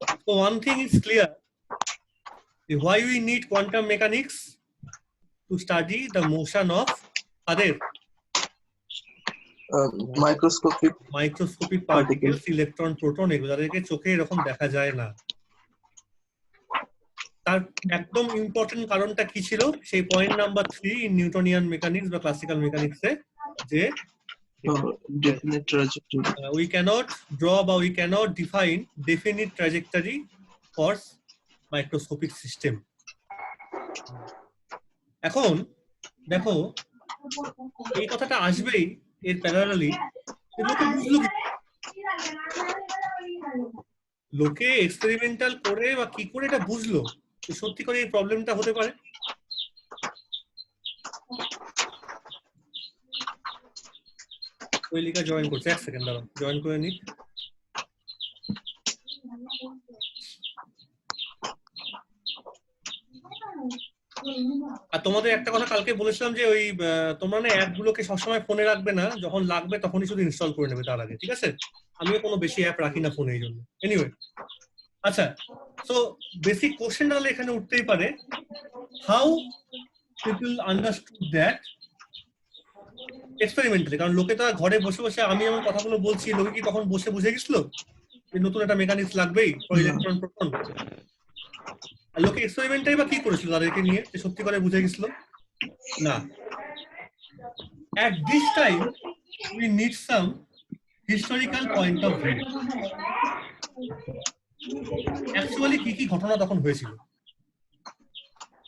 So one thing is clear, why we need quantum mechanics to study the motion of other microscopic particles, electron, proton, এগুলো যাদেরকে চোখে এরকম দেখা যায় না। তার একদম ইম্পর্টেন্ট কারণটা কি ছিল, সেই point number 3 in Newtonian mechanics বা ক্লাসিক্যাল মেকানিক্সে, যে definite trajectory. We cannot draw বা we cannot define definite trajectory for microscopic system. এখন দেখো এই কথাটা আসবেই এর প্যারালালি, লোকে বুঝলো কি, লোকে এক্সপেরিমেন্টাল করে বা কি করে এটা বুঝলো সত্যি করে এই প্রবলেমটা হতে পারে। কৈলিকা জয়েন করছে, এক সেকেন্ড দাঁড়াও, জয়েন করে নি। আর তোমাদের একটা কথা কালকে বলেছিলাম যে ওই তোমরা না অ্যাপগুলোকে সবসময় ফোনে রাখবে না, যখন লাগবে তখনই শুধু ইনস্টল করে নেবে তার আগে, ঠিক আছে? আমিও কোনো বেশি অ্যাপ রাখি না ফোনে, এই জন্য। এনিওয়ে, আচ্ছা, সো বেসিক কোশ্চেন তাহলে এখানে উঠতেই পারে, how people understood that experimentally. কারণ লোকে তো ঘরে বসে বসে আমি এমন কথাগুলো বলছি, লোকে কি তখন বসে বুঝে গেছিল যে নতুন একটা মেকানিক্স লাগবেই ফর ইলেকট্রন প্রোটন? আর লোকে এক্সপেরিমেন্টাই বা কি করেছিল তাদেরকে নিয়ে যে সত্যি করে বুঝে গেছিল? না। At this time we need some historical point of view. Actually কি কি ঘটনা তখন হয়েছিল,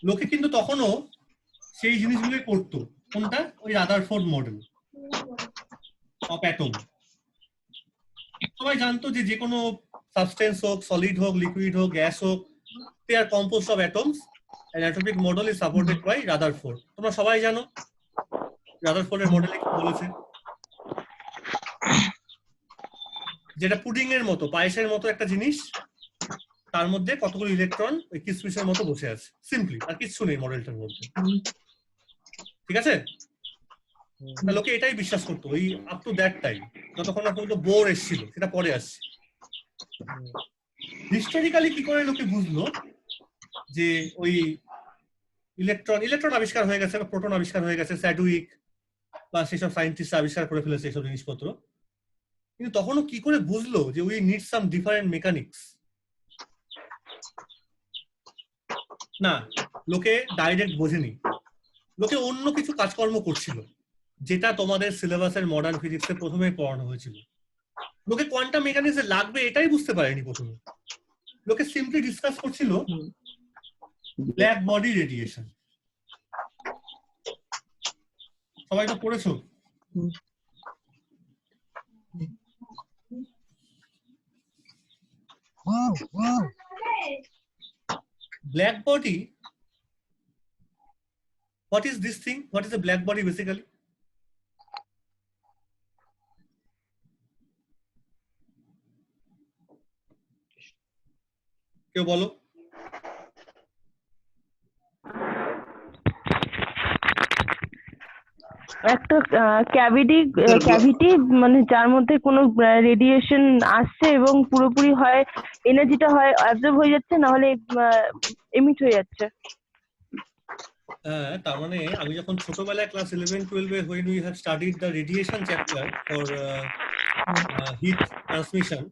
লোকে কিন্তু তখনও সেই জিনিসগুলোই করতো। কোনটা? ওই রাদারফোর্ড মডেল অফ অ্যাটম। সবাই জানতো যে যে কোনো সাবস্টেন্স হোক, সলিড হোক, লিকুইড হোক, গ্যাস হোক, they are composed of atoms and atomic model is supported by Rutherford. তোমরা সবাই জানো রাদারফোর্ডের মডেলে কি বলেছে, যেটা পুডিং এর মতো, পায়েসের মতো একটা জিনিস, তার মধ্যে কতগুলো ইলেকট্রন ওই কিসমিসের মতো বসে আছে, সিম্পলি, আর কিছু নেই মডেলটার মধ্যে, ঠিক আছে? লোকে এটাই বিশ্বাস করতো ওই আপ টু দ্যাট টাইম, যতক্ষণ না পর্যন্ত বোর এসেছিল, সেটা পরে আসছে। হিস্টোরিক্যালি কি করে লোকে বুঝলো যে ওই ইলেকট্রন আবিষ্কার হয়ে গেছে বা প্রোটন আবিষ্কার হয়ে গেছে, স্যাডউইক বা সেসব সায়েন্টিস্ট আবিষ্কার করে ফেলেছে এইসব জিনিসপত্র, কিন্তু তখনও কি করে বুঝলো যে we need some different mechanics? না, লোকে ডাইরেক্ট বোঝেনি, লোকে অন্য কিছু কাজকর্ম করছিল, যেটা তোমাদের সিলেবাসের মডার্ন ফিজিক্সে প্রথমে পড়ানো হয়েছিল। লোকে কোয়ান্টাম মেকানিক্সে লাগবে এটাই বুঝতে পারেনি প্রথমে, লোকে সিম্পলি ডিসকাস করছিল ব্ল্যাক বডি রেডিয়েশন। সবাই তো পড়েছো? Black body, what is this thing? What is a black body basically? কেউ বলো। একটা ক্যাভিটি মানে যার মধ্যে কোনো রেডিয়েশন আসছে এবং পুরোপুরি হয় এনার্জিটা হয় অ্যাবজর্ব হয়ে যাচ্ছে, না হলে এমিট হয়ে যাচ্ছে। হ্যাঁ, তার মানে আমি যখন ছোটবেলায় class 11-12 when we have studied the radiation chapter for heat transmission,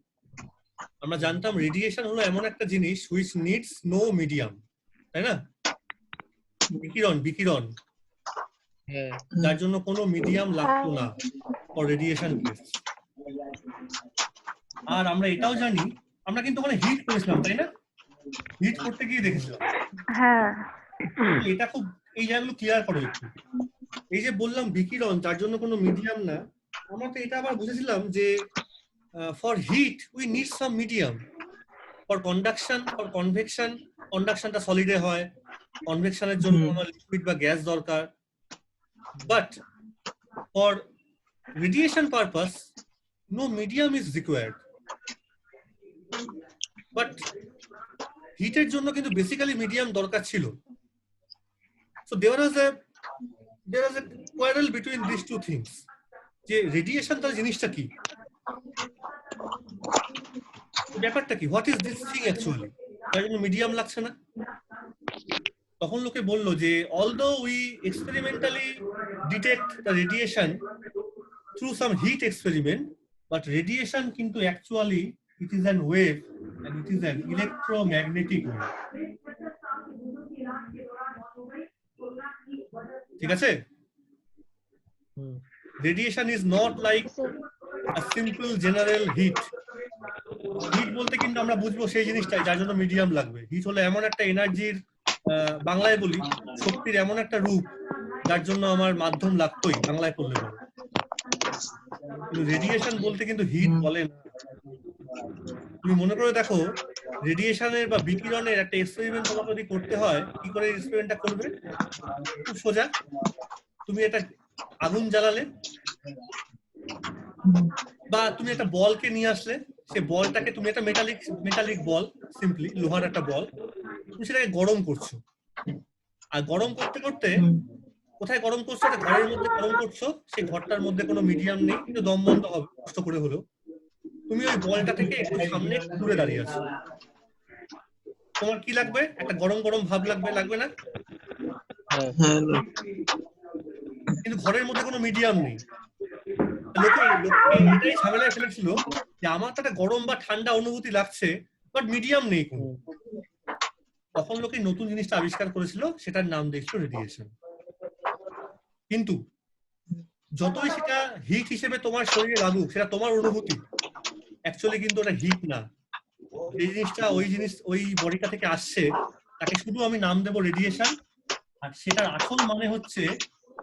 আমরা জানতাম রেডিয়েশন হলো এমন একটা জিনিস which needs no medium, তাই না? বিকিরণ যার জন্য কোনো মিডিয়াম লাগতো না ফর রেডিয়েশন কেস। আর আমরা এটাও জানি, আমরা কিন্তু ওখানে হিট করেছিলাম, তাই না? হিট করতে গিয়ে দেখেছিলাম। হ্যাঁ, এটা খুব, এই জায়গাগুলো ক্লিয়ার করো একটু। এই যে বললাম বিকিরণ যার জন্য কোনো মিডিয়াম না, আমরা তো এটা আবার বুঝেছিলাম যে for heat we need some medium, for conduction, for convection, কন্ডাকশনটা সলিডে হয়, কনভেকশনের জন্য আমার লিকুইড বা গ্যাস দরকার, but for radiation purpose no medium is required. But হিটের জন্য কিন্তু বেসিক্যালি মিডিয়াম দরকার ছিল। So there was a quarrel between these two things. যে রেডিয়েশন তার জিনিসটা কি, ব্যাপারটা কি, what is this thing actually, তার জন্য মিডিয়াম লাগছে না। তখন লোকে বললো যে although we experimentally detect the radiation through some heat experiment, but radiation কিন্তু actually it is an wave and it is an electromagnetic wave. ঠিক আছে, radiation is not like a simple general heat. Heat বলতে কিন্তু আমরা বুঝবো সেই জিনিসটাই যার জন্য মিডিয়াম লাগবে। হিট হলো এমন একটা এনার্জির, বাংলায় বলি শক্তির এমন একটা রূপ যার জন্য আমার মাধ্যম লাগতোই, বাংলায় পড়লে বলে। কিন্তু রেডিয়েশন বলতে কিন্তু হিট বলে না। তুমি মনে করে দেখো, রেডিয়েশনের বা বিকিরণের একটা এক্সপেরিমেন্ট তোমাকে যদি করতে হয়, কি করে এক্সপেরিমেন্টটা করবে? খুব সোজা, তুমি একটা আগুন জ্বালালে বা তুমি একটা বলকে নিয়ে আসলে, সে বলটাকে তুমি একটা মেটালিক বল, সিম্পলি লোহার একটা বল, তুমি সেটাকে গরম করছো। আর গরম করতে করতে কোথায় গরম করছো? একটা ঘরের মধ্যে গরম করছো, সেই ঘরটার মধ্যে কোনো মিডিয়াম নেই, কিন্তু দম বন্ধ হবে কষ্ট করে হলেও। তুমি ওই বলটা থেকে একটু সামনে একটু দূরে দাঁড়িয়ে আছো, তোমার কি লাগবে? একটা গরম গরম ভাব লাগবে, লাগবে না? হ্যাঁ, কিন্তু ঘরের মধ্যে কোনো মিডিয়াম নেই। লোকে এটাই ঝামেলায় ফেলেছিল যে আমার তো একটা গরম বা ঠান্ডা অনুভূতি লাগছে, বাট মিডিয়াম নেই কোনো। তখন লোকে নতুন জিনিসটা আবিষ্কার করেছিল, সেটার নাম দিয়েছিল রেডিয়েশন। কিন্তু যতই সেটা হিট হিসেবে তোমার শরীরে লাগুক, সেটা তোমার অনুভূতি, অ্যাকচুয়ালি কিন্তু ওটা হিট না। এই জিনিসটা ওই বডিটা থেকে আসছে, তাকে শুধু আমি নাম দেবো রেডিয়েশন। আর সেটার আসল মানে হচ্ছে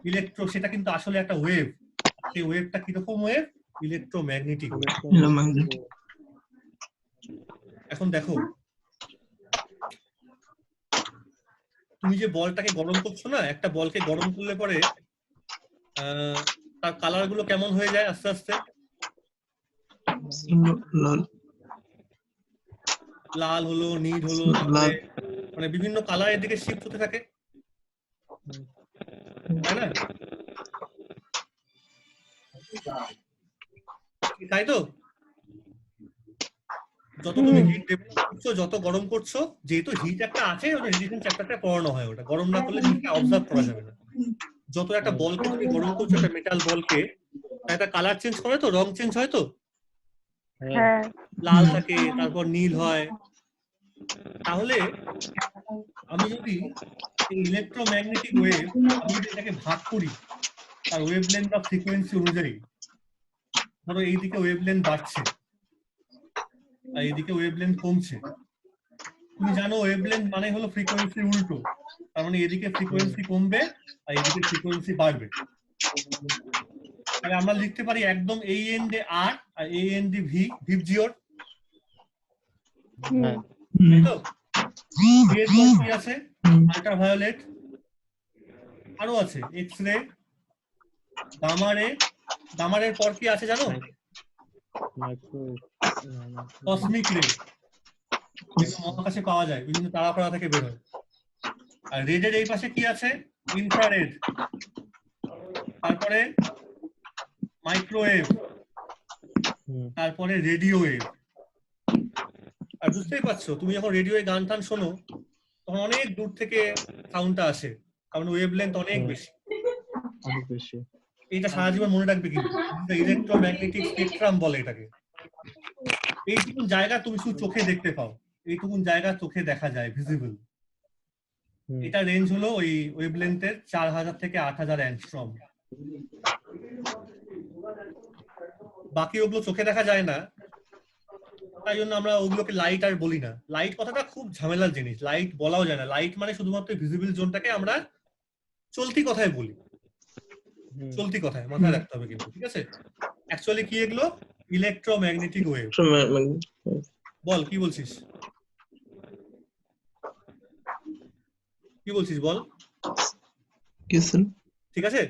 ইলেকট্রো, সেটা কিন্তু আসলে একটা ওয়েভ। সেই ওয়েভটা কিরকম ওয়েভ? Electromagnetic wave. এখন দেখো, তুমি যে বলটাকে গরম করছো না, একটা বলকে গরম করলে পরে তার কালার গুলো কেমন হয়ে যায় আস্তে আস্তে? লাল হলো, নীল হলো, মানে বিভিন্ন কালারের দিকে শিফট হতে থাকে, তাই না? তাই তো? যত তুমি হিট ডেভেলপ করছো, যত গরম করছো, যেহেতু হিট একটা আছে, ওটা রেডিয়েশন চ্যাপ্টারটা পড়ানো হয়, ওটা গরম না করলে জিনিসটা অবজার্ভ করা যাবে না। যত একটা বলকে তুমি গরম করছো, একটা মেটাল বলকে, একটা কালার চেঞ্জ করে তো, রং চেঞ্জ হয় তো, লাল থাকে, তারপর নীল হয়। তাহলে আমি যদি এই ইলেকট্রোম্যাগনেটিক ওয়েভ, আমি যদি এটাকে ভাগ করি তার ওয়েভলেন্থ বা ফ্রিকোয়েন্সি অনুযায়ী, ধরো এইদিকে ওয়েভলেন্থ বাড়ছে আর এইদিকে ওয়েভলেন্থ কমছে। তুমি জানো ওয়েভলেন্থ মানে হলো ফ্রিকোয়েন্সির উল্টো, তার মানে এদিকে ফ্রিকোয়েন্সি কমবে আর এদিকে ফ্রিকোয়েন্সি বাড়বে। তাহলে আমরা লিখতে পারি একদম এই এন্ডে আর এই এন্ডে ভি, ভিজিওর, তাই তো? এরপর কি আছে? আল্ট্রাভায়োলেট, আরো আছে এক্স রে, গামা রে। গামারের পর কি আছে জানো? কসমিক রে, মহাকাশে পাওয়া যায়, বিভিন্ন তারাফাড়া থেকে বের হয়। আর রেডের এই পাশে কি আছে? ইনফ্রারেড, তারপরে মাইক্রোওয়েভ, তারপরে রেডিও ওয়েভ। আর বুঝতেই পারছো, তুমি যখন রেডিওয়ে গান টান শোনো, তখন অনেক দূর থেকে সাউন্ডটা আসে, কারণ ওয়েভলেন্থ অনেক বেশি। এটা সারা জীবন মনে রাখবে, কিন্তু ইলেকট্রোম্যাগনেটিক স্পেকট্রাম বলে এটাকে। এইটুকুন জায়গা তুমি শুধু চোখে দেখতে পাও, এইটুকুন জায়গা চোখে দেখা যায়, ভিজিবল। এটা রেঞ্জ হলো ওই ওয়েভলেন্থের 4000 থেকে 8000 অ্যাংস্ট্রম। বাকি ওগুলো চোখে দেখা যায় না, তাই জন্য আমরা ওগুলোকে লাইট আর বলি না। লাইট কথাটা খুব ঝামেলার জিনিস, লাইট বলাও যায় না। লাইট মানে শুধুমাত্র ভিজিবল জোনটাকে আমরা চলতি কথায় বলি, চলতি কথায় মাথায় রাখতে হবে কিন্তু, ঠিক আছে? অ্যাকচুয়ালি কি এগুলো? Electromagnetic wave. বল কি বলছিস, কি বলছিস বল। ঠিক আছে,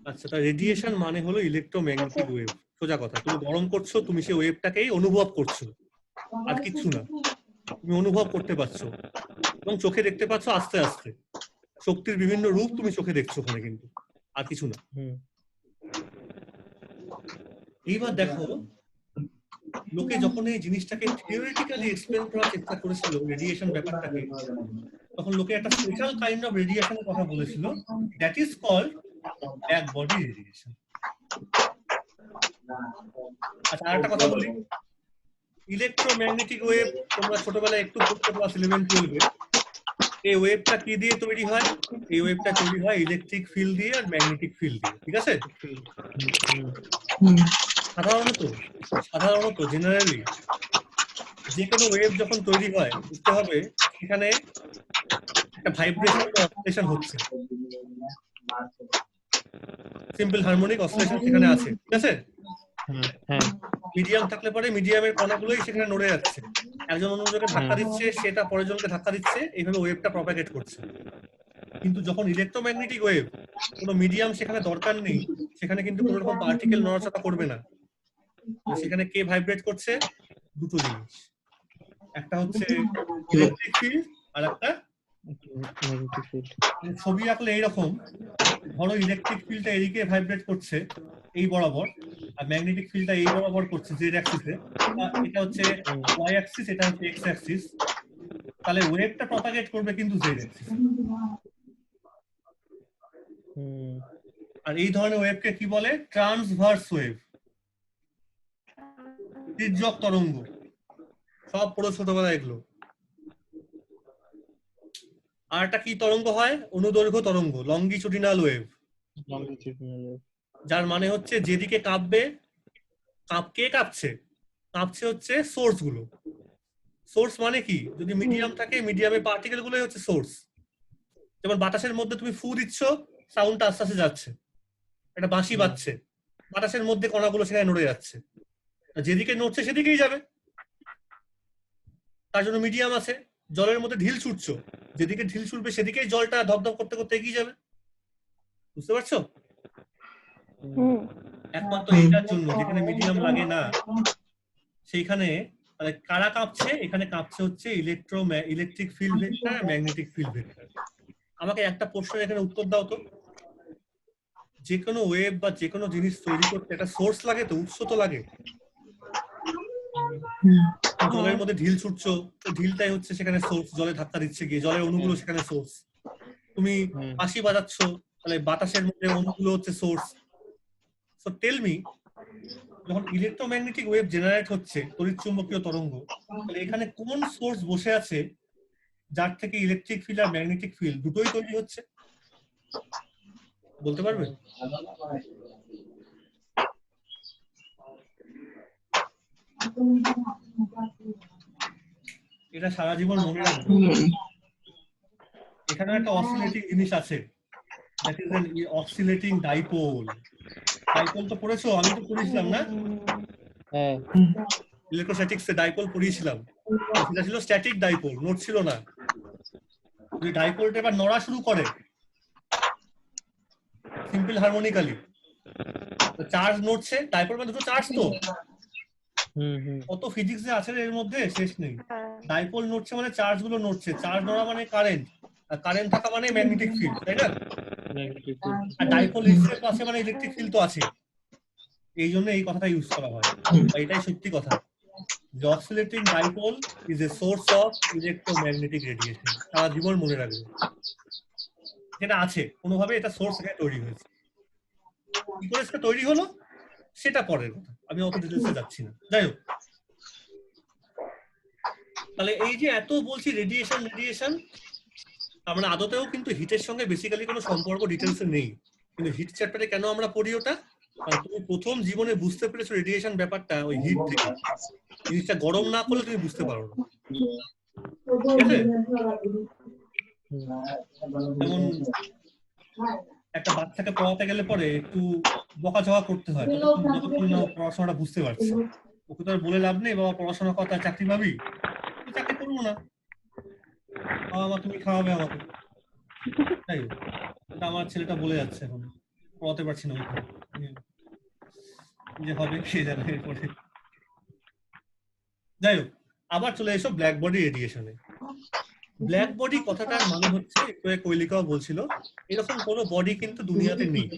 আচ্ছা। তা রেডিয়েশন মানে হলো ইলেকট্রোম্যাগনেটিক ওয়েভ, সোজা কথা। তুমি গরম করছো, তুমি সেই ওয়েভটাকেই অনুভব করছো, আর কিচ্ছু না। তুমি অনুভব করতে পারছো এবং চোখে দেখতে পাচ্ছ আস্তে আস্তে। শক্তির বিভিন্ন রূপ তুমি চোখে দেখছো ওখানে, কিন্তু আর কিছু না। এইবার দেখো, লোকে যখন এই জিনিসটাকে থিওরিটিক্যালি এক্সপ্লেন করার চেষ্টা করেছিল রেডিয়েশন ব্যাপারটাকে, তখন লোকে একটা স্পেশাল কাইন্ড অফ রেডিয়েশনের কথা বলেছিল, that is called black body radiation. আচ্ছা, আরেকটা কথা বলি, ইলেকট্রোম্যাগনেটিক ওয়েভ তোমরা ছোটবেলায় একটু পড়তে ক্লাস 11-12-এ, এই ওয়েভটা কি দিয়ে তৈরি হয়? এই ওয়েভটা তৈরি হয় ইলেকট্রিক ফিল্ড দিয়ে আর ম্যাগনেটিক ফিল্ড দিয়ে, ঠিক আছে? সাধারণত জেনারেলি যে কোনো ওয়েভ যখন তৈরি হয় বুঝতে হবে এখানে একটা ভাইব্রেশন বা অসিলেশন হচ্ছে, সিম্পল হারমোনিক অসিলেশন সেখানে আছে, ঠিক আছে? মিডিয়াম থাকলে পরে মিডিয়ামের কণাগুলোই সেখানে নড়ে যাচ্ছে, একজন অন্যজনকে ধাক্কা দিচ্ছে, সেটা পরের জনকে ধাক্কা দিচ্ছে, এইভাবে ওয়েভটা প্রপাগেট করছে। কিন্তু যখন ইলেকট্রোম্যাগনেটিক ওয়েভ, কোনো মিডিয়াম সেখানে দরকার নেই, সেখানে কিন্তু কোনো রকম পার্টিকেল নড়াচড়া করবে না, সেখানে কে ভাইব্রেট করছে? দুটো জিনিস, একটা হচ্ছে ইলেকট্রিক ফিল্ড আর একটা ম্যাগনেটিক ফিল্ড। ছবি আঁকলে এইরকম, ধরো ইলেকট্রিক ফিল্ডটা এদিকে ভাইব্রেট করছে এই বরাবর, আর ম্যাগনেটিক ফিল্ডটা এই বরাবর করছে জেড অ্যাক্সিসে, এটা হচ্ছে ওয়াই অ্যাক্সিস, এটা হচ্ছে এক্স অ্যাক্সিস, তাহলে ওয়েভটা প্রপাগেট করবে কিন্তু জেড অ্যাক্সিস। আর এই ধরনের ওয়েভকে কি বলে? ট্রান্সভার্স ওয়েভ, তির্যক তরঙ্গ, সব পড়ো ছোটবেলায় এগুলো। আর একটা কি তরঙ্গ হয়? অনুদৈর্ঘ্য তরঙ্গ, লঙ্গিচুডিনাল ওয়েভ, যার মানে হচ্ছে যেদিকে কাঁপবে, কে কাঁপছে? কাঁপছে হচ্ছে সোর্স গুলো। সোর্স মানে কি? যদি মিডিয়াম থাকে, মিডিয়ামে পার্টিকেল গুলোই হচ্ছে সোর্স। যেমন বাতাসের মধ্যে তুমি ফু দিচ্ছ, সাউন্ডটা আস্তে আস্তে যাচ্ছে, একটা বাঁশি বাজছে, বাতাসের মধ্যে কণাগুলো সেখানে নড়ে যাচ্ছে, যেদিকে নড়ছে সেদিকেই যাবে, তার জন্য মিডিয়াম আছে। জলের মধ্যে ঢিল ছুটছো, যেদিকে ঢিল ছুটবে সেদিকেই জলটা ধপধপ করতে করতে এগিয়ে যাবে, বুঝতে পারছো? একমাত্র এটার জন্য যেখানে মিডিয়াম লাগে না সেইখানে কারা কাঁপছে? এখানে কাঁপছে হচ্ছে electric field vector, magnetic field vector. আমাকে একটা প্রশ্নের এখানে উত্তর দাও তো, যে কোনো ওয়েভ বা যে কোনো জিনিস তৈরি করতে একটা সোর্স লাগে তো, উৎস তো লাগে। জলের মধ্যে ঢিল ছুটছো, ঢিলটাই হচ্ছে সেখানে সোর্স, জলে ধাক্কা দিচ্ছে গিয়ে, জলের অণুগুলো সেখানে সোর্স। তুমি বাঁশি বাজাচ্ছ, তাহলে বাতাসের মধ্যে অণুগুলো হচ্ছে সোর্স। সো টেল মি, যখন ইলেকট্রোম্যাগনেটিক ওয়েভ জেনারেট হচ্ছে, তড়িৎচুম্বকীয় তরঙ্গ, তাহলে এখানে কোন সোর্স বসে আছে যার থেকে ইলেকট্রিক ফিল্ড আর ম্যাগনেটিক ফিল্ড দুটোই তৈরি হচ্ছে? বলতে পারবে? এটা সারা জীবন মনে রাখবে। এখানে একটা অসিলেটিং জিনিস আছে, that is an oscillating dipole. Dipole তো পড়েছো? আমি তো পড়েছিলাম না? হ্যাঁ, ইলেকট্রোস্ট্যাটিক্সে ডাইপোল পড়িয়েছিলাম, সেটা ছিল স্ট্যাটিক ডাইপোল, নোট ছিল না। যদি ডাইপোলটা এবার নড়া শুরু করে সিম্পল হারমোনিক্যালি, চার্জ নড়ছে, ডাইপোল মানে দুটো চার্জ তো, কত ফিজিক্স যে আছে এর মধ্যে শেষ নেই। ডাইপোল নড়ছে মানে চার্জ গুলো নড়ছে, চার্জ নড়া মানে কারেন্ট, আর কারেন্ট থাকা মানে ম্যাগনেটিক ফিল্ড, তাই না? আর ডাইপোল ইটসেলফ আছে মানে ইলেকট্রিক ফিল্ড তো আছে, এই জন্য এই কথাটা ইউজ করা হয়। এটাই সত্যি কথা, যে oscillating dipole is a source of electromagnetic radiation. সারা জীবন মনে রাখবে, যেটা আছে কোনোভাবে এটা সোর্স এখানে তৈরি হয়েছে। কি করে সেটা তৈরি হলো সেটা পরের কথা, আমি অত ডিটেলসে যাচ্ছি না। যাই হোক, তাহলে এই যে এত বলছি রেডিয়েশন রেডিয়েশন, আমরা আদতেও কিন্তু হিটের সঙ্গে বেসিক্যালি কোনো সম্পর্ক ডিটেলসে নেই, কিন্তু হিট চ্যাপ্টারে কেন আমরা পড়ি ওটা? কারণ তুমি প্রথম জীবনে বুঝতে পেরেছো রেডিয়েশন ব্যাপারটা ওই হিট থেকে। জিনিসটা গরম না করলে তুমি বুঝতে পারো না, ঠিক আছে? যেমন একটা বাচ্চাকে পড়াতে গেলে পরে একটু বকাঝকা করতে হয় যতক্ষণ না পড়াশোনাটা বুঝতে পারছে। ওকে তো আর বলে লাভ নেই, বাবা পড়াশোনা কথা চাকরি পাবি, চাকরি করবো না, বাবা মা তুমি খাওয়াবে আমাকে। তাই আমার ছেলেটা বলে যাচ্ছে, এখন পড়াতে পারছি না, যে হবে কে জানে এরপরে। যাই হোক, আবার চলে এসো ব্ল্যাক বডি রেডিয়েশনে। ব্ল্যাক বডি কথাটার মানে হচ্ছে, একটু কৈলিকাও বলছিল, এরকম কোনো বডি কিন্তু দুনিয়াতে নেই,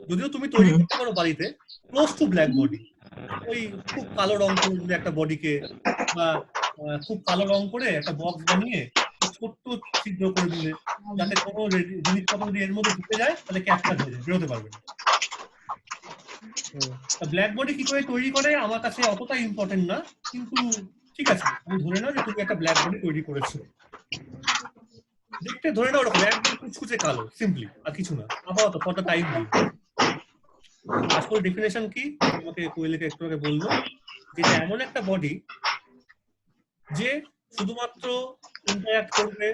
যদিও তুমি তৈরি করতে পারো বাড়িতে ক্লোজ টু ব্ল্যাক বডি, ওই খুব কালো রং করে দিলে একটা বডিকে, বা খুব কালো রং করে একটা বক্স বানিয়ে ছোট্ট ছিদ্র করে দিলে, যাতে কোনো জিনিসপত্র যদি এর মধ্যে ঢুকে যায় তাহলে ক্যাপচার হয়ে যায়, বেরোতে পারবে না। ব্ল্যাক বডি কি করে তৈরি করে আমার কাছে অতটা ইম্পর্টেন্ট না, কিন্তু ঠিক আছে, আমি ধরে নাও যে তুমি একটা ব্ল্যাক বডি তৈরি করেছো। দেখতে ধরে নাও ওরকম একদম কুচকুচে কালো, সিম্পলি, আর কিছু না, আপাতত ফর দ্য টাইম দিই। আসল ডেফিনেশন কি তোমাকে কোয়েলিকে একটু আগে বললো, যেটা এমন একটা বডি যে শুধুমাত্র ইন্টারঅ্যাক্ট করবে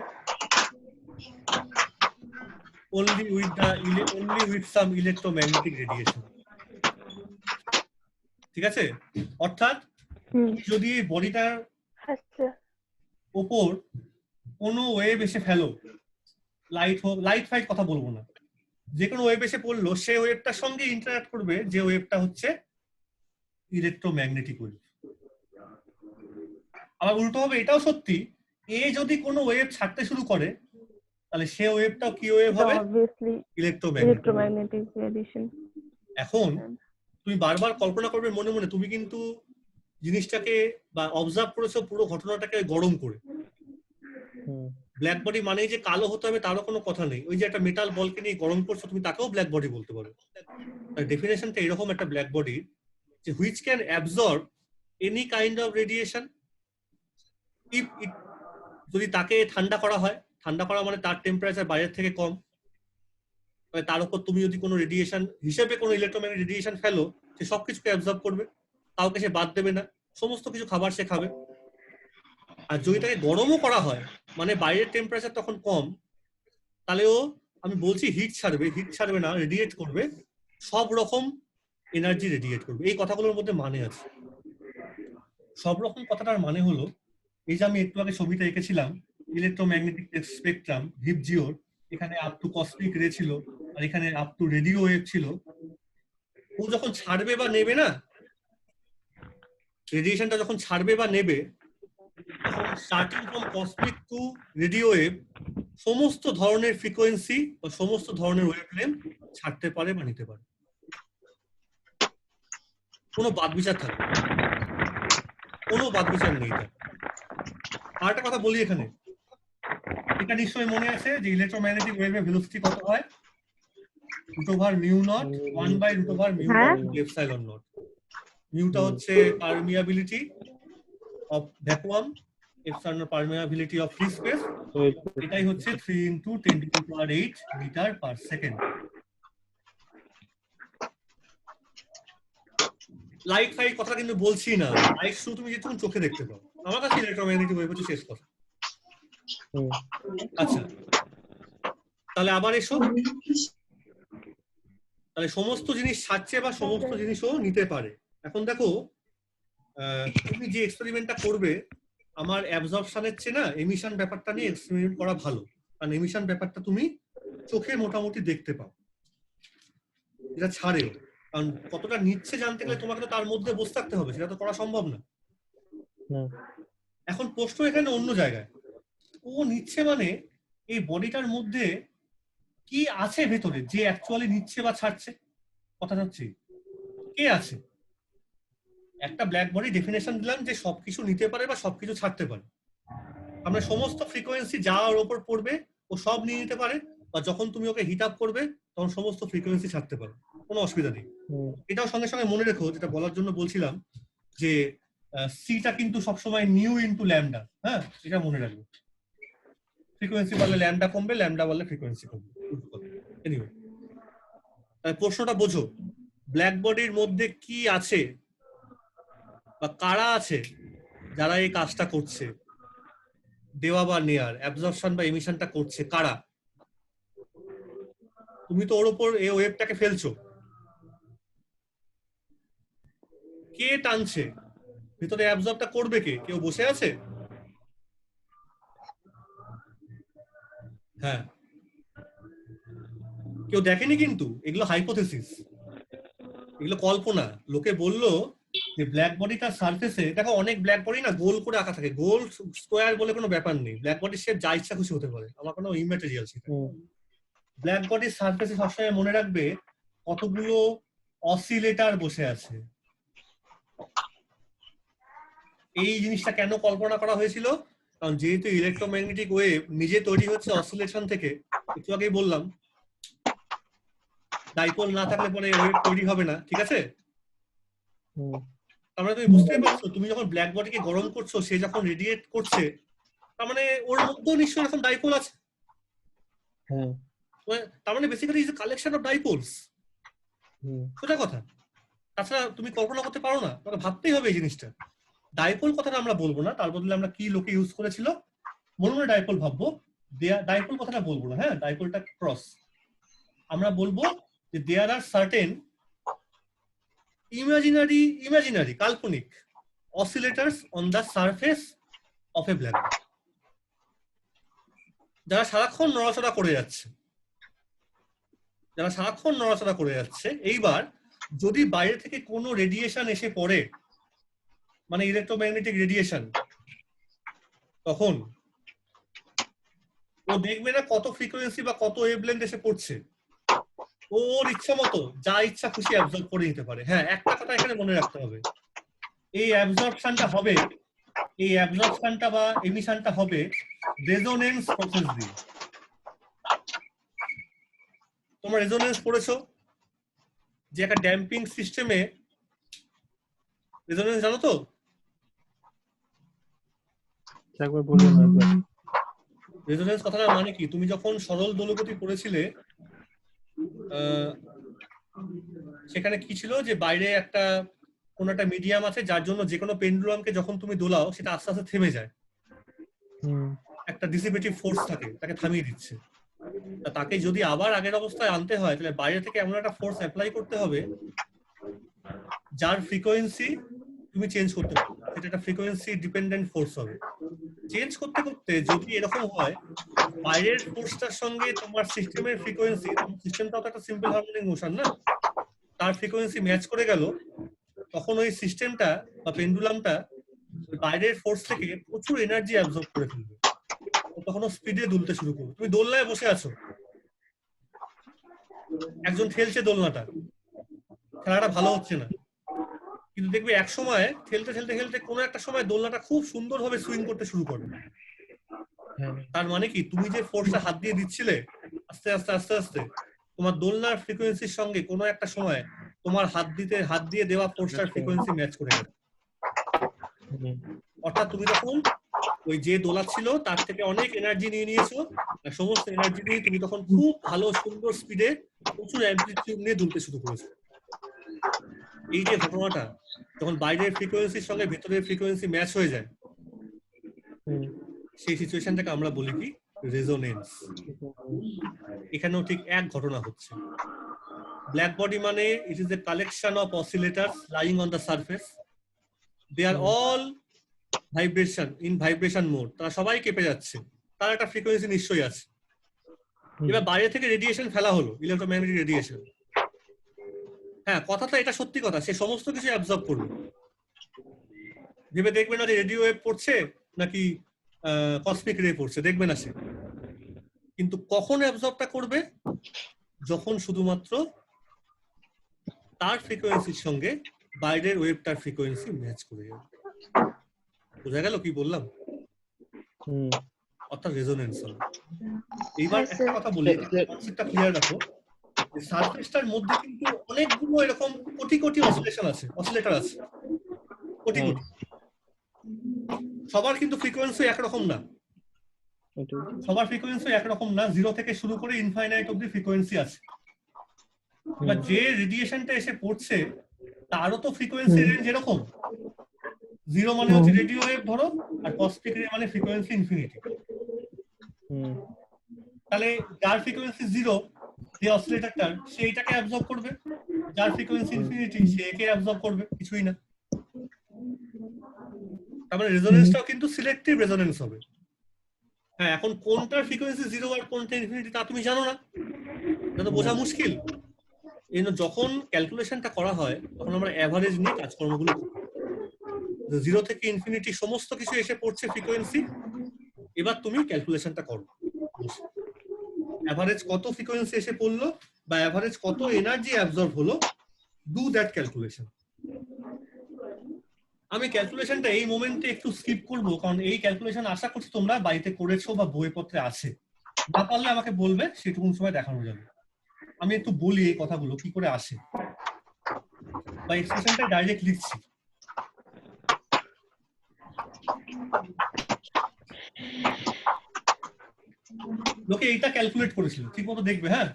only with some electromagnetic radiation। ঠিক আছে, অর্থাৎ যদি এই বডিটার ওপর কোনো ওয়েভ এসে ফেলো, লাইট হোক, লাইট ফাইট কথা বলবো না, যে কোনো ওয়েভ এসে পড়লো, সে ওয়েভটার সঙ্গে ইন্টারঅ্যাক্ট করবে যে ওয়েভটা হচ্ছে ইলেকট্রোম্যাগনেটিক ওয়েভ। আবার উল্টো হবে, এটাও সত্যি, এ যদি কোনো ওয়েভ ছাড়তে শুরু করে তাহলে সে ওয়েভটাও কি ওয়েভ হবে? Electromagnetic radiation. এখন তুমি বারবার কল্পনা করবে মনে মনে, তুমি কিন্তু জিনিসটাকে বা অবজার্ভ করেছো পুরো ঘটনাটাকে গরম করে। ব্ল্যাক বডি মানে যে কালো হতে হবে তারও কোনো কথা নেই, ওই যে একটা মেটাল বলকে নিয়ে গরম করছো তুমি, তাকেও ব্ল্যাক বডি বলতে পারো। ডেফিনেশনটা এরকম একটা ব্ল্যাক বডি যে which can absorb any kind of radiation if it, যদি তাকে ঠান্ডা করা হয়, ঠান্ডা করা মানে তার টেম্পারেচার বাইরের থেকে কম, তার উপর তুমি যদি কোনো রেডিয়েশন হিসেবে কোনো ইলেকট্রোম্যাগনেটিক রেডিয়েশন ফেলো, সে সবকিছুকে অ্যাবজর্ব করবে, কাউকে সে বাদ দেবে না, সমস্ত কিছু খাবার সে খাবে। আর যদি তাকে গরমও করা হয়, মানে বাইরের টেম্পারেচার তখন কম, তাহলেও আমি বলছি হিট ছাড়বে না, রেডিয়েট করবে, সব রকম এনার্জি রেডিয়েট করবে। এই কথাগুলোর মধ্যে মানে আছে। সব রকম কথাটার মানে হলো, এই যে আমি একটু আগে ছবিটা এঁকেছিলাম ইলেকট্রোম্যাগনেটিক স্পেকট্রাম ভিপজিওর, এখানে আপ টু কসমিক রে ছিল, আর এখানে আপ টু রেডিও ওয়েভ ছিল। ও যখন ছাড়বে বা নেবে না, রেডিয়েশনটা যখন ছাড়বে বা নেবে, তখন starting from cosmic two radio wave সমস্ত ধরনের ফ্রিকোয়েন্সি বা সমস্ত ধরনের ওয়েভলেন্থ ছাড়তে পারে বা নিতে পারে, কোনো বাদ বিচার থাকে, কোনো বাদ বিচার নেই তার। আর একটা কথা বলি এখানে, এটা নিশ্চয়ই মনে আছে যে ইলেকট্রোম্যাগনেটিক ওয়েভের ভেলোসিটি কত হয়? √μ0 1/√μ0 এপসাইলন নট। মিউটা হচ্ছে permeability of vacuum, epsilon permeability of free space, এটাই হচ্ছে 3 × 10⁸ মিটার পার সেকেন্ড। লাইট ফাইট কথা কিন্তু বলছি না, লাইট শুধু তুমি যেটুকু চোখে দেখতে পাও, আমার কাছে ইলেকট্রোম্যাগনেটিক ওয়েভ হচ্ছে শেষ কথা। আচ্ছা, তাহলে আবার এসো, তাহলে সমস্ত জিনিস ছাড়ছে বা সমস্ত জিনিসও নিতে পারে। এখন দেখো, তুমি যে এক্সপেরিমেন্টটা করবে, আমার অ্যাবজর্পশনের চেয়ে না এমিশন ব্যাপারটা নিয়ে এক্সপেরিমেন্ট করা ভালো, কারণ এমিশন ব্যাপারটা তুমি চোখে মোটামুটি দেখতে পাও, এটা ছাড়েও, কারণ কতটা নিচ্ছে জানতে গেলে তোমাকে তো তার মধ্যে বসে থাকতে হবে, সেটা তো করা সম্ভব না। এখন প্রশ্ন এখানে অন্য জায়গায়, ও নিচ্ছে মানে এই বডিটার মধ্যে কি আছে ভেতরে যে অ্যাকচুয়ালি নিচ্ছে বা ছাড়ছে, কথা হচ্ছে কে আছে? একটা ব্ল্যাক বডি ডেফিনেশন দিলাম যে সবকিছু নিতে পারে বা সবকিছু ছাড়তে পারে, আমরা সমস্ত ফ্রিকোয়েন্সি যা ওর ওপর পড়বে ও সব নিয়ে নিতে পারে, বা যখন তুমি ওকে হিট আপ করবে তখন সমস্ত ফ্রিকোয়েন্সি ছাড়তে পারে, কোনো অসুবিধা নেই। এটাও সঙ্গে সঙ্গে মনে রেখো, যেটা বলার জন্য বলছিলাম, যে সিটা কিন্তু সবসময় নিউ ইনটু ল্যামডা, হ্যাঁ, এটা মনে রাখবে। ফ্রিকোয়েন্সি বাড়লে ল্যামডা কমবে, ল্যামডা বাড়লে ফ্রিকোয়েন্সি কমবে। এনিওয়ে, প্রশ্নটা বোঝো, ব্ল্যাক বডির মধ্যে কি আছে বা কারা আছে যারা এই কাজটা করছে, দেওয়া বা নেয়ার, অ্যাবজর্পশন বা এমিশনটা করছে কারা? তুমি তো ওর উপর এই ওয়েভটাকে ফেলছো, কে টানছে ভিতরে? অ্যাবজর্বটা করবে কে? কেউ বসে আছে? হ্যাঁ, কেউ দেখেনি, কিন্তু এগুলো হাইপোথেসিস, এগুলো কল্পনা। লোকে বললো যে ব্ল্যাক বডিটার সারফেসে, দেখো অনেক ব্ল্যাক বডি না গোল করে আঁকা থাকে, গোল স্কোয়ার বলে কোনো ব্যাপার নেই, ব্ল্যাক বডির শেপ যা ইচ্ছা খুশি হতে পারে, আমার কোনো ইমেটেরিয়াল সেটা। ব্ল্যাক বডির সারফেসে সবসময় মনে রাখবে কতগুলো অসিলেটর বসে আছে, এই জিনিসটা কেন কল্পনা করা হয়েছিল? কারণ যেহেতু ইলেকট্রোম্যাগনেটিক ওয়েভ নিজে তৈরি হচ্ছে অসিলেশন থেকে, একটু আগেই বললাম ডাইপোল না থাকলে পরে ওয়েভ তৈরি হবে না, ঠিক আছে? তার মানে তুমি বুঝতেই পারছো, তুমি যখন ব্ল্যাক বডিকে গরম করছো, সে যখন রেডিয়েট করছে, তার মানে ওর মধ্যেও নিশ্চয়ই এরকম ডাইপোল আছে। তার মানে basically is a collection of dipoles. সোজা কথা। তাছাড়া তুমি কল্পনা করতে পারো না, তোমাকে ভাবতেই হবে এই জিনিসটা। ডাইপোল কথাটা আমরা বলবো না, তার বদলে আমরা কি লোকে ইউজ করেছিল, বলবো না ডাইপোল ভাববো, ডাইপোল কথাটা বলবো না, হ্যাঁ ডাইপোলটা ক্রস। আমরা বলবো যে দেয়ার আর সার্টেন ইমাজিনারি কাল্পনিক oscillators on the surface of a black, যারা সারাক্ষণ নড়াচড়া করে যাচ্ছে, এইবার যদি বাইরে থেকে কোনো রেডিয়েশন এসে পড়ে, মানে ইলেকট্রোম্যাগনেটিক রেডিয়েশন, তখন ও দেখবে না কত ফ্রিকোয়েন্সি বা কত ওয়েভলেন্থ এসে পড়ছে, ওর ইচ্ছা মতো যা ইচ্ছা খুশি অ্যাবজর্ব করে নিতে পারে। হ্যাঁ, একটা কথা এখানে মনে রাখতে হবে, এই অ্যাবজর্পশনটা বা এমিশনটা হবে রেজোনেন্স প্রসেস দিয়ে। তোমরা রেজোনেন্স পড়েছো যে একটা ড্যাম্পিং সিস্টেমে রেজোনেন্স জানো তো? একবার বলুন একবার। রেজোনেন্স কথাটার মানে কি? তুমি যখন সরল দোলগতি পড়েছিলে, সেখানে কি ছিল যে বাইরে একটা কোন একটা মিডিয়াম আছে যার জন্য যে কোনো পেন্ডুলামকে যখন তুমি দোলাও সেটা আস্তে আস্তে থেমে যায়, একটা ডিসিপেটিভ ফোর্স থাকে, তাকে থামিয়ে দিচ্ছে। তাকে যদি আবার আগের অবস্থায় আনতে হয়, তাহলে বাইরে থেকে এমন একটা ফোর্স অ্যাপ্লাই করতে হবে যার ফ্রিকোয়েন্সি তুমি চেঞ্জ করতে পারো, সেটা একটা ফ্রিকোয়েন্সি ডিপেন্ডেন্ট ফোর্স হবে। চেঞ্জ করতে করতে যদি এরকম হয় বাইরের ফোর্সটার সঙ্গে তোমার সিস্টেমের ফ্রিকোয়েন্সি, সিস্টেমটাও তো একটা সিম্পল হারমোনিক মোশন না, তার ফ্রিকোয়েন্সি ম্যাচ করে গেল, তখন ওই সিস্টেমটা বা পেন্ডুলামটা বাইরের ফোর্স থেকে প্রচুর এনার্জি অ্যাবজর্ব করে ফেলবে, তখন স্পিডে দুলতে শুরু করবে। তুমি দোলনায় বসে আছো, একজন ঠেলছে দোলনাটা, খেলাটা ভালো হচ্ছে না, কিন্তু দেখবে এক সময় ঠেলতে ঠেলতে ঠেলতে কোনো একটা সময় দোলনাটা খুব সুন্দরভাবে সুইং করতে শুরু করে। তার মানে কি, তুমি যে ফোর্সটা হাত দিয়ে দিচ্ছিলে আস্তে আস্তে আস্তে আস্তে তোমার দোলনার ফ্রিকোয়েন্সির সঙ্গে কোনো একটা সময় তোমার হাত দিয়ে দেওয়া ফোর্সটার ফ্রিকোয়েন্সি ম্যাচ করে গেল। অর্থাৎ তুমি তখন ওই যে দোলাচ্ছিল তার থেকে অনেক এনার্জি নিয়ে নিয়েছো, আর সমস্ত এনার্জি নিয়ে তুমি তখন খুব ভালো সুন্দর স্পিডে প্রচুর অ্যাম্প্লিটিউড নিয়ে দুলতে শুরু করেছো। এই যে ঘটনাটা, যখন বাইরের ফ্রিকোয়েন্সির সঙ্গে ভেতরের ফ্রিকোয়েন্সি ম্যাচ হয়ে যায়, সেই সিচুয়েশনটাকে আমরা বলি কি রেজোনেন্স। এখানেও ঠিক এক ঘটনা হচ্ছে। ব্ল্যাক বডি মানে it is a collection of oscillators lying on the surface, they are all vibration mode, তারা সবাই কেঁপে যাচ্ছে, তার একটা ফ্রিকোয়েন্সি নিশ্চয়ই আছে। এবার বাইরে থেকে রেডিয়েশন ফেলা হলো, ইলেকট্রোম্যাগনেটিক রেডিয়েশন। হ্যাঁ, কথাটা এটা সত্যি কথা, সে সমস্ত কিছু অ্যাবজর্ব করবে। ভেবে দেখবে না যে রেডিও ওয়েভ পড়ছে নাকি কসমিক রে পড়ছে, দেখবে না সে। কিন্তু কখন অ্যাবজর্বটা করবে? যখন শুধুমাত্র তার ফ্রিকোয়েন্সির সঙ্গে বাইরের ওয়েভটার ফ্রিকোয়েন্সি ম্যাচ করে যাবে। বোঝা গেল কি বললাম? অর্থাৎ রেজোনেন্স হবে। এইবার একটা কথা বলি, কনসেপ্টটা ক্লিয়ার রাখো, সারফেসটার মধ্যে কিন্তু অনেকগুলো এরকম কোটি কোটি অসিলেটর আছে, কোটি কোটি। সবার কিন্তু ফ্রিকোয়েন্সি একরকম না, সবার ফ্রিকোয়েন্সি একরকম না, 0 থেকে শুরু করে ইনফাইনাইট অবধি ফ্রিকোয়েন্সি আছে। এবার যে রেডিয়েশনটা এসে পড়ছে তারও তো ফ্রিকোয়েন্সি রেঞ্জ এরকম, 0 মানে হচ্ছে রেডিও ওয়েভ ধরো, আর কসমিক রে মানে ফ্রিকোয়েন্সি ইনফিনিটি। তাহলে যার ফ্রিকোয়েন্সি 0 যে অসিলেটরটার, সে এটাকে অ্যাবজর্ব করবে, যার ফ্রিকোয়েন্সি ইনফিনিটি সে একে অ্যাবজর্ব করবে, কিছুই না। তার মানে রেজোনেন্সটাও কিন্তু সিলেক্টিভ রেজোনেন্স হবে। হ্যাঁ, এখন কোনটার ফ্রিকোয়েন্সি 0 আর কোনটা ইনফিনিটি তা তুমি জানো না, এটা তো বোঝা মুশকিল। এই জন্য যখন ক্যালকুলেশনটা করা হয় তখন আমরা অ্যাভারেজ নিয়ে কাজকর্মগুলো করি। 0 থেকে ইনফিনিটি সমস্ত কিছু এসে পড়ছে ফ্রিকোয়েন্সি, এবার তুমি ক্যালকুলেশনটা করো, অ্যাভারেজ কত ফ্রিকোয়েন্সি এসে পড়লো বা অ্যাভারেজ কত এনার্জি অ্যাবজর্ব হলো, ডু দ্যাট ক্যালকুলেশন। আমি ক্যালকুলেশনটা এই মোমেন্টে একটু স্কিপ করব, কারণ এই ক্যালকুলেশন আশা করছি তোমরা বাড়িতে করেছো বা বইপত্রে আছে। না পারলে আমাকে বলবে, সেটুকুন সময় দেখানো যাবে। আমি একটু বলি এই কথাগুলো কি করে আসে, বা এক্সপ্রেশনটা ডাইরেক্ট লিখছি। লোকে এইটা ক্যালকুলেট করেছিল, ঠিক মতো দেখবে। হ্যাঁ,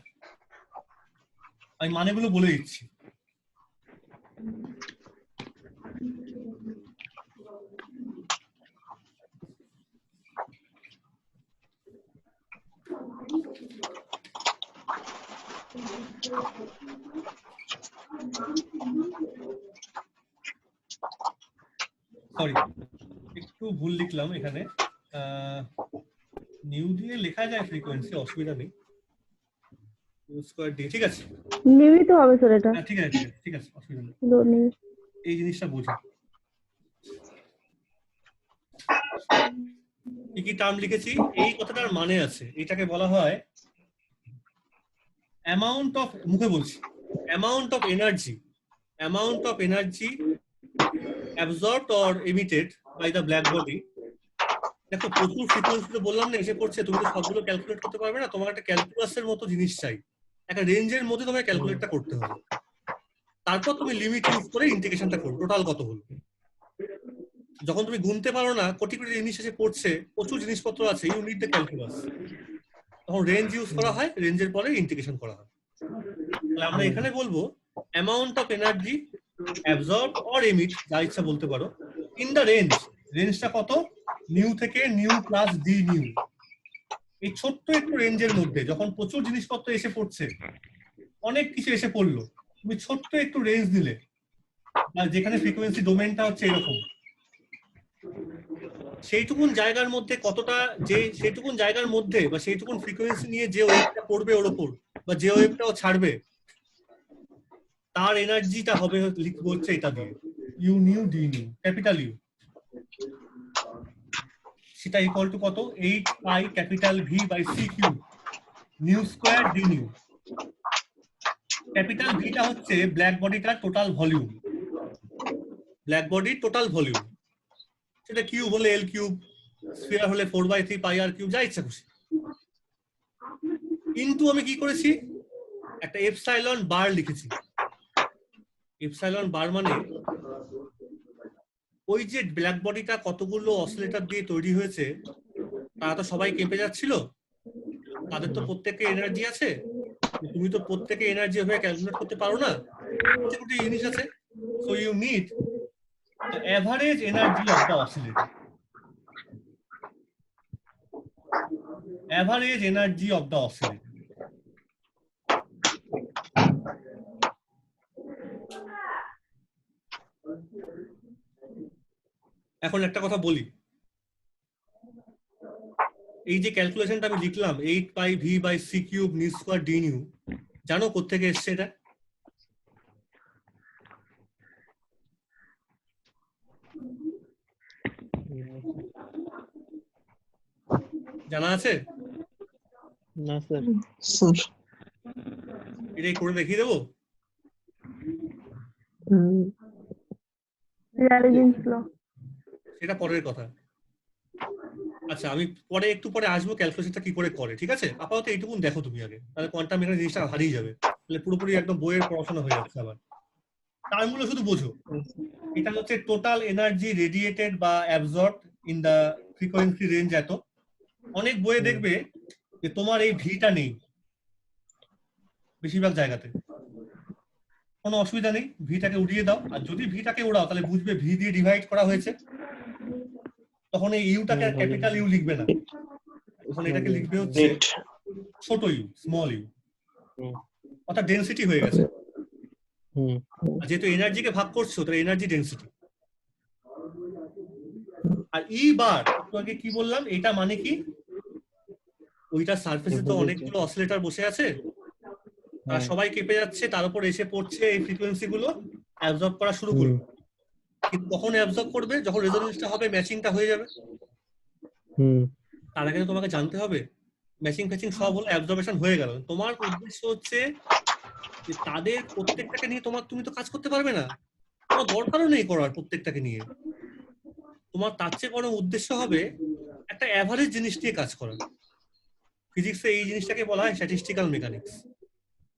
আমি মানেগুলো বলে দিচ্ছি। সরি, একটু ভুল লিখলাম এখানে। নিউ দিয়ে লেখা যায় ফ্রিকোয়েন্সি, অসুবিধা নেই। স্কয়ার ডি, ঠিক আছে। নিউই তো হবে স্যার এটা। হ্যাঁ, ঠিক আছে, ঠিক আছে, ঠিক আছে, অসুবিধা নেই। নিউ। এই জিনিসটা বোঝো। কি কি টার্ম লিখেছি, এই কথাটার মানে আছে। এটাকে বলা হয় অ্যামাউন্ট অফ, মুখে বলছি, amount of energy, amount of energy absorbed or emitted by the black body. দেখো, প্রচুর ফ্রিকোয়েন্সি তো বললাম না এসে পড়ছে, তুমি তো সবগুলো ক্যালকুলেট করতে পারবে না। তোমার একটা ক্যালকুলাসের মতো জিনিস চাই, একটা রেঞ্জের মধ্যে তোমাকে ক্যালকুলেটটা করতে হবে। তারপর তুমি লিমিট ইউজ করে ইন্টিগ্রেশনটা করো, টোটাল কত হলো। যখন তুমি গুনতে পারো না, কোটি কোটি জিনিস এসে পড়ছে, প্রচুর জিনিসপত্র আছে, ইউ নিড দ্য ক্যালকুলাস, তখন রেঞ্জ ইউজ করা হয়, রেঞ্জের পরে ইন্টিগ্রেশন করা হয়। তাহলে আমরা এখানে বলবো amount of energy absorb or emit, যা ইচ্ছা বলতে পারো, ইন দ্য রেঞ্জ। রেঞ্জটা কত? নিউ থেকে নিউ প্লাস ডি নিউ। এই ছোট্ট একটু রেঞ্জের মধ্যে যখন প্রচুর জিনিসপত্র এসে পড়ছে, অনেক কিছু এসে পড়লো, তুমি ছোট্ট একটু রেঞ্জ দিলে, যেখানে ফ্রিকোয়েন্সি ডোমেনটা হচ্ছে এরকম, সেইটুকুন জায়গার মধ্যে কতটা, যে সেইটুকুন জায়গার মধ্যে বা সেইটুকুন ফ্রিকোয়েন্সি নিয়ে যে ওয়েভটা পড়বে ওর ওপর, বা যে ওয়েভটাও ছাড়বে, তার এনার্জিটা হবে, লিখবো হচ্ছে এটা দিয়ে U nu D nu, capital U. সেটা ইকুয়াল টু কত? 8 pi capital V by C cube nu square D nu. Capital ভিটা হচ্ছে ব্ল্যাক বডিটার টোটাল ভলিউম, ব্ল্যাক বডির টোটাল ভলিউম। সেটা কিউব হলে এল কিউব, স্ফিয়ার হলে 4/3 পাই আর কিউব, যা ইচ্ছা খুশি। কিন্তু আমি কি করেছি, একটা এপসাইলন বার লিখেছি। এপসাইলন বার মানে ওই যে ব্ল্যাক বডিটা কতগুলো অসিলেটর দিয়ে তৈরি হয়েছে, তারা তো সবাই কেঁপে যাচ্ছিল, তাদের তো প্রত্যেকে এনার্জি আছে। তুমি তো প্রত্যেকে এনার্জি হয়ে ক্যালকুলেট করতে পারো না, কোটি জিনিস আছে। So you need the average energy of the oscillator, average energy of the oscillator. এখন একটা কথা বলি, এই যে ক্যালকুলেশনটা আমি লিখলাম 8 pi V by C cube nu square D nu, জানো কোত্থেকে এসছে এটা? জানা আছে? না স্যার। এটাই করে দেখিয়ে দেবো। সেটা পরের কথা। আচ্ছা, আমি পরে একটু পরে আসবো ক্যালকুলেশনটা কি করে করে, ঠিক আছে? আপাতত এইটুকুন দেখো তুমি আগে, তাহলে কোয়ান্টাম মেকানিক্স জিনিসটা হারিয়ে যাবে, তাহলে পুরোপুরি একদম বইয়ের পড়াশোনা হয়ে যাচ্ছে। আবার টার্মগুলো শুধু বোঝো। এটা হচ্ছে টোটাল এনার্জি রেডিয়েটেড বা absorbed in the frequency range. এত অনেক বইয়ে দেখবে যে তোমার এই ভিটা নেই বেশিরভাগ জায়গাতে, কোনো অসুবিধা নেই, ভিটাকে উড়িয়ে দাও। আর যদি ভিটাকে উড়াও তাহলে বুঝবে ভি দিয়ে ডিভাইড করা হয়েছে, তখন এই ইউটাকে ক্যাপিটাল ইউ লিখবে না, তখন এটাকে লিখবে হচ্ছে ছোট ইউ, স্মল ইউ, অর্থাৎ ডেনসিটি হয়ে গেছে। যেহেতু এনার্জিকে ভাগ করছো, তাহলে এনার্জি ডেনসিটি। আর ই বার তোমাকে কি বললাম, এটা মানে কি, ওইটার সারফেসে তো অনেকগুলো অসিলেটর বসে আছে, তারা সবাই কেঁপে যাচ্ছে, তার উপর এসে পড়ছে এই ফ্রিকোয়েন্সি গুলো, অ্যাবজর্ব করা শুরু করবে। কিন্তু কখন অ্যাবজর্ব করবে? যখন রেজোনেন্সটা হবে, ম্যাচিংটা হয়ে যাবে। তার আগে তোমাকে জানতে হবে ম্যাচিং ফ্যাচিং সব হলো, অ্যাবজর্বেশন হয়ে গেল। তোমার উদ্দেশ্য হচ্ছে যে তাদের প্রত্যেকটাকে নিয়ে তুমি তো কাজ করতে পারবে না, তোমার দরকারও নেই করার প্রত্যেকটাকে নিয়ে। তোমার তার চেয়ে বড় উদ্দেশ্য হবে একটা অ্যাভারেজ জিনিস নিয়ে কাজ করা। ফিজিক্সে এই জিনিসটাকে বলা হয় স্ট্যাটিস্টিক্যাল মেকানিক্স,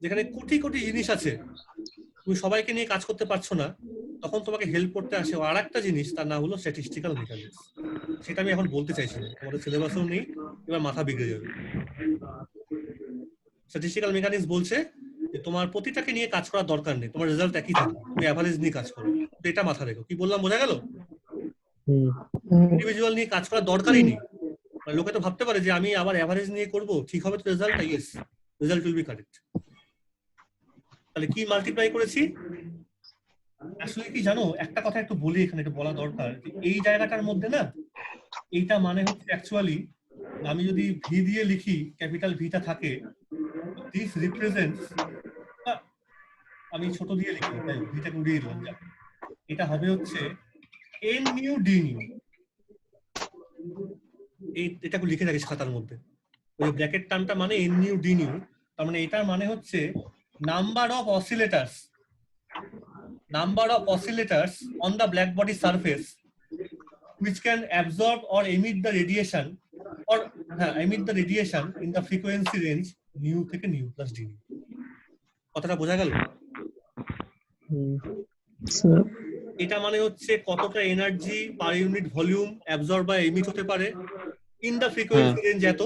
যেখানে কোটি কোটি জিনিস আছে, তুমি সবাইকে নিয়ে কাজ করতে পারছো না, তখন তোমাকে হেল্প করতে আসে আর একটা জিনিস, তার নাম হলো স্ট্যাটিস্টিক্যাল মেকানিক্স। সেটা আমি এখন বলতে চাইছি না, আমাদের সিলেবাসেও নেই, এবার মাথা বিগড়ে যাবে। স্ট্যাটিস্টিক্যাল মেকানিক্স বলছে যে তোমার প্রতিটাকে নিয়ে কাজ করার দরকার নেই, তোমার রেজাল্ট একই থাকে, তুমি অ্যাভারেজ নিয়ে কাজ করো। তো এটা মাথা রেখো। কি বললাম বোঝা গেল? ইন্ডিভিজুয়াল নিয়ে কাজ করার দরকারই নেই। মানে লোকে তো ভাবতে পারে যে আমি আবার অ্যাভারেজ নিয়ে করব, ঠিক হবে তো result? Yes, result will be correct. তাহলে কি মাল্টিপ্লাই করেছি? আসলে কি জানো, একটা কথা একটু বলি এখানে, একটু বলা দরকার, যে এই জায়গাটার মধ্যে না, এইটা মানে হচ্ছে অ্যাকচুয়ালি, আমি যদি ভি দিয়ে লিখি, ক্যাপিটাল ভিটা থাকে, দিস রিপ্রেজেন্টস, আমি ছোট দিয়ে লিখি, তাই ভিটাকে উড়িয়ে দিলাম, যাক, এটা হবে হচ্ছে এন নিউ ডি নিউ। এটাকে লিখে রাখিস খাতার মধ্যে, ওই ব্র্যাকেট টার্মটা মানে এন নিউ ডি নিউ, তার মানে এটার মানে হচ্ছে number of oscillators, number of oscillators on the black body surface which can absorb or emit the radiation in the frequency range nu থেকে nu plus d nu। কথাটা বোঝা গেল? এটা মানে হচ্ছে কতটা energy per unit volume absorb বা emit হতে পারে ইন দা ফ্রিকোয়েন্সি রেঞ্জ এত।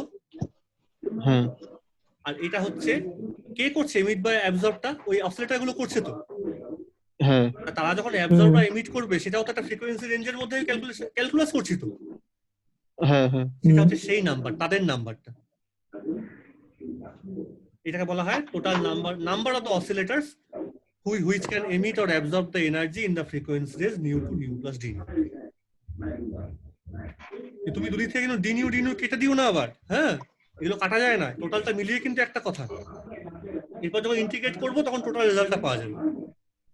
আর এটা হচ্ছে কে করছে এমিট বা অ্যাবজর্বটা? ওই অসিলেটর গুলো করছে তো। তারা যখন অ্যাবজর্ব বা এমিট করবে, সেটাও তো একটা ফ্রিকোয়েন্সি রেঞ্জের মধ্যে ক্যালকুলাস করছি তো। সেটা হচ্ছে সেই নাম্বার, তাদের নাম্বারটা। এটাকে বলা হয় total number of the oscillators which can emit or absorb the energy in the frequency range nu to nu plus d nu। তুমি দুদিক থেকে কিন্তু ডি নিউ কেটে দিও না আবার, হ্যাঁ, এগুলো কাটা যায় না, টোটালটা মিলিয়ে কিন্তু একটা কথা। এরপর যখন ইন্টিগ্রেট করবো তখন টোটাল রেজাল্টটা পাওয়া যাবে,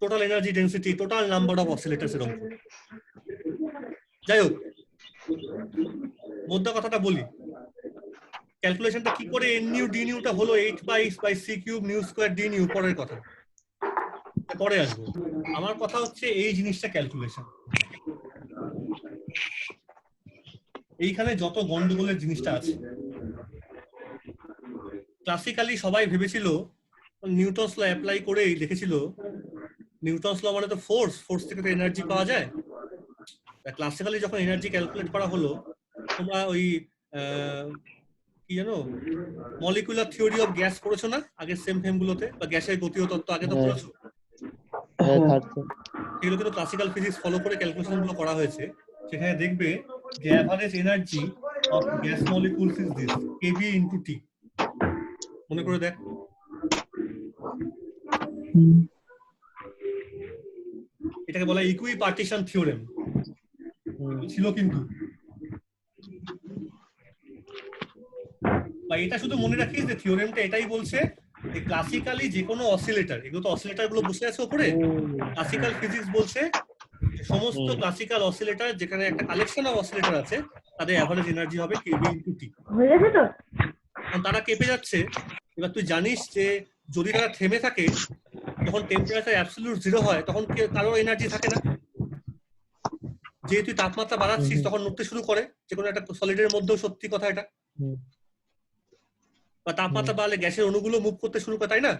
total energy density, total number of oscillators এর অঙ্ক। যাই হোক, মধ্যে কথাটা বলি, ক্যালকুলেশনটা কি করে এন নিউ ডি নিউটা হলো 8/c³ new square D new, পরের কথা, পরে আসবো। আমার কথা হচ্ছে এই জিনিসটা ক্যালকুলেশন। এইখানে যত গন্ডগোলের জিনিসটা আছে, ক্লাসিক্যালি সবাই ভেবেছিল, নিউটনস ল অ্যাপ্লাই করেই লিখেছিল, নিউটনস ল মানে তো ফোর্স থেকে তো এনার্জি পাওয়া যায়। ক্লাসিক্যালি যখন এনার্জি ক্যালকুলেট করা হলো, তোমরা ওই কি জানো, মলিকুলার থিওরি অফ গ্যাস পড়েছো না আগের সেম ফেম গুলোতে, বা গ্যাসের গতীয় তত্ত্ব আগে তো পড়েছো। এগুলো কিন্তু ক্লাসিক্যাল ফিজিক্স ফলো করে ক্যালকুলেশন গুলো করা হয়েছে। সেখানে দেখবে যে average energy of gas molecules is this kB into T। মনে করে দেখ, এটাকে বলা ইকুইপার্টিশন থিওরেম ছিল কিন্তু। বা এটা শুধু মনে রাখিস যে থিওরেমটা এটাই বলছে যে ক্লাসিক্যালি যে কোনো অসিলেটর, এগুলো তো অসিলেটর গুলো বসে আছে উপরে, ক্লাসিক্যাল ফিজিক্স বলছে সমস্ত ক্লাসিক্যাল অসিলেটর যেখানে একটা কালেকশন অফ অসিলেটর আছে, তাদের অ্যাভারেজ এনার্জি হবে kB ইনটু T। কারণ তারা কেঁপে যাচ্ছে। এবার তুই জানিস যে যদি তারা থেমে থাকে, যখন টেম্পারেচার অ্যাবসলিউট 0 হয়, তখন কারো এনার্জি থাকে না। যেহেতু তাপমাত্রা বাড়াচ্ছিস, তখন নড়তে শুরু করে, যে কোনো একটা সলিডের মধ্যেও সত্যি কথা এটা। বা তাপমাত্রা বাড়লে গ্যাসের অণুগুলো মুভ করতে শুরু করে, তাই না?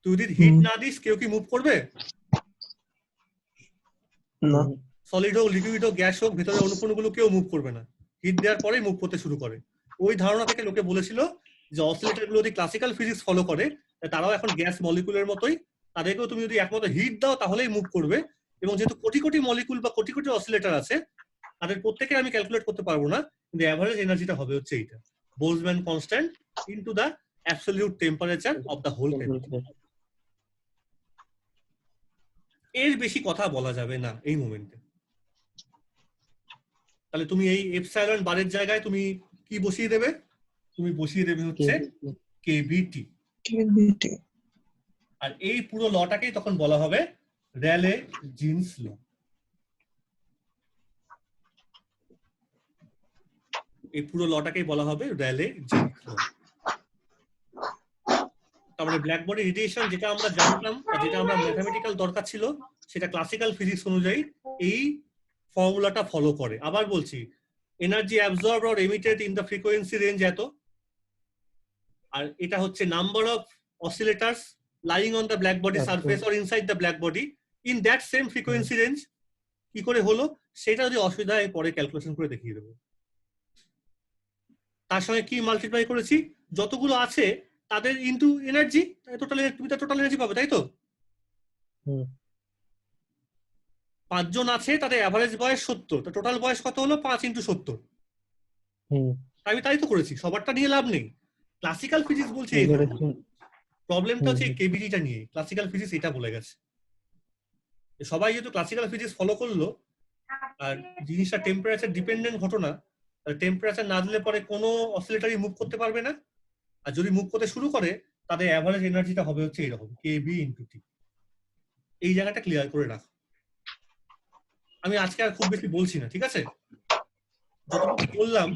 তুই যদি হিট না দিস, কেউ কি মুভ করবে? না। সলিড হোক, লিকুইড হোক, গ্যাস হোক, ভেতরে অনুপূর্ণগুলো কেউ মুভ করবে না, হিট দেওয়ার পরেই মুভ করতে শুরু করে। ওই ধারণা থেকে লোকে বলেছিল যে অসিলেটর গুলো যদি ক্লাসিক্যাল ফিজিক্স ফলো করে, তারাও এখন গ্যাস মলিকুলের মতোই, তাদেরকেও তুমি যদি একমাত্র হিট দাও তাহলেই মুভ করবে। এবং যেহেতু কোটি কোটি মলিকুল বা কোটি কোটি অসিলেটর আছে, তাদের প্রত্যেকে আমি ক্যালকুলেট করতে পারবো না, কিন্তু অ্যাভারেজ এনার্জিটা হবে হচ্ছে এইটা, Boltzmann constant into the absolute temperature of the whole chemistry. এর বেশি কথা বলা যাবে না এই মোমেন্টে। তাহলে তুমি এই এপসাইলন বারের জায়গায় তুমি কি বসিয়ে দেবে? তুমি বসিয়ে দেবে হচ্ছে কেবিটি। আর এই পুরো লটাকেই তখন বলা হবে র্যালে জিন্স ল। এই পুরো লটাকেই বলা হবে র্যালে জিন্স ল। তার মানে ব্ল্যাক বডি রেডিয়েশন যেটা আমরা জানতাম বা যেটা আমরা ম্যাথমেটিক্যাল দরকার ছিল সেটা ক্লাসিক্যাল ফিজিক্স অনুযায়ী এই ফর্মুলাটা ফলো করে। আবার বলছি, energy absorbed or emitted in the frequency range এত, আর এটা হচ্ছে number of oscillators lying on the black body surface or inside the black body in that same frequency range. কি করে হলো সেটা যদি অসুবিধা হয় পরে ক্যালকুলেশন করে দেখিয়ে দেবো। তার সঙ্গে কি মাল্টিপ্লাই করেছি, যতগুলো আছে তাদের ইনটু এনার্জি, টোটাল তুমি তো টোটাল এনার্জি পাবে, তাই তো? 5 জন আছে, তাদের অ্যাভারেজ বয়স 70, তো টোটাল বয়স কত হলো? 5 × 70। আমি তাই তো করেছি, সবারটা নিয়ে লাভ নেই। ক্লাসিক্যাল ফিজিক্স বলছে এই প্রবলেমটা হচ্ছে কেভিটিটা নিয়ে, ক্লাসিক্যাল ফিজিক্স এটা বলে গেছে। সবাই যেহেতু ক্লাসিক্যাল ফিজিক্স ফলো করলো, আর জিনিসটা টেম্পারেচার ডিপেন্ডেন্ট ঘটনা, টেম্পারেচার না দিলে পরে কোনো অসিলেটরই মুভ করতে পারবে না, আর যদি মুভ করতে শুরু করে তাদের অ্যাভারেজ এনার্জিটা হবে হচ্ছে এরকম কেভি × টি। এই জায়গাটা ক্লিয়ার করে রাখো। আমি আজকে আর খুব বেশি বলছি না, ঠিক আছে? যতটুকু বললাম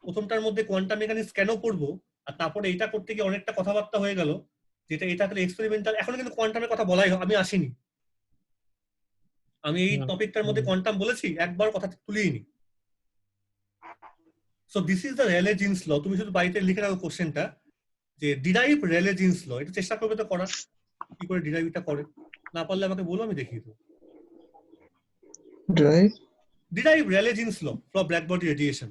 প্রথমটার মধ্যে কোয়ান্টাম মেকানিক্স কেন পড়বো, আর তারপরে এটা করতে গিয়ে অনেকটা কথাবার্তা হয়ে গেল, যেটা এটা আসলে এক্সপেরিমেন্টাল। এখন কিন্তু কোয়ান্টামের কথা বলাই আমি আসিনি, আমি এই টপিকটার মধ্যে কোয়ান্টাম বলেছি, একবার কথা তুলিনি। সো দিস ইজ দ্য রেলে জিন্স ল। তুমি শুধু বাড়িতে লিখে রাখো কোশ্চেনটা, যে ডিরাইভ রেলে জিন্স ল। এটা চেষ্টা করবে তো করার, কি করে ডিরাইভটা করে। না পারলে আমাকে বলো, আমি দেখিয়ে দেবো। Derive Rayleigh Jeans law for black body radiation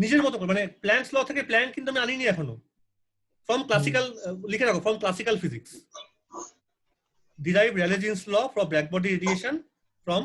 নিজের মতো করে, মানে প্ল্যাঙ্কস ল থেকে প্ল্যাঙ্ক কিন্তু আমি আনিনি এখনো। ফ্রম ক্লাসিক্যাল লিখে রাখো, from classical physics derive Rayleigh Jeans law for black body radiation from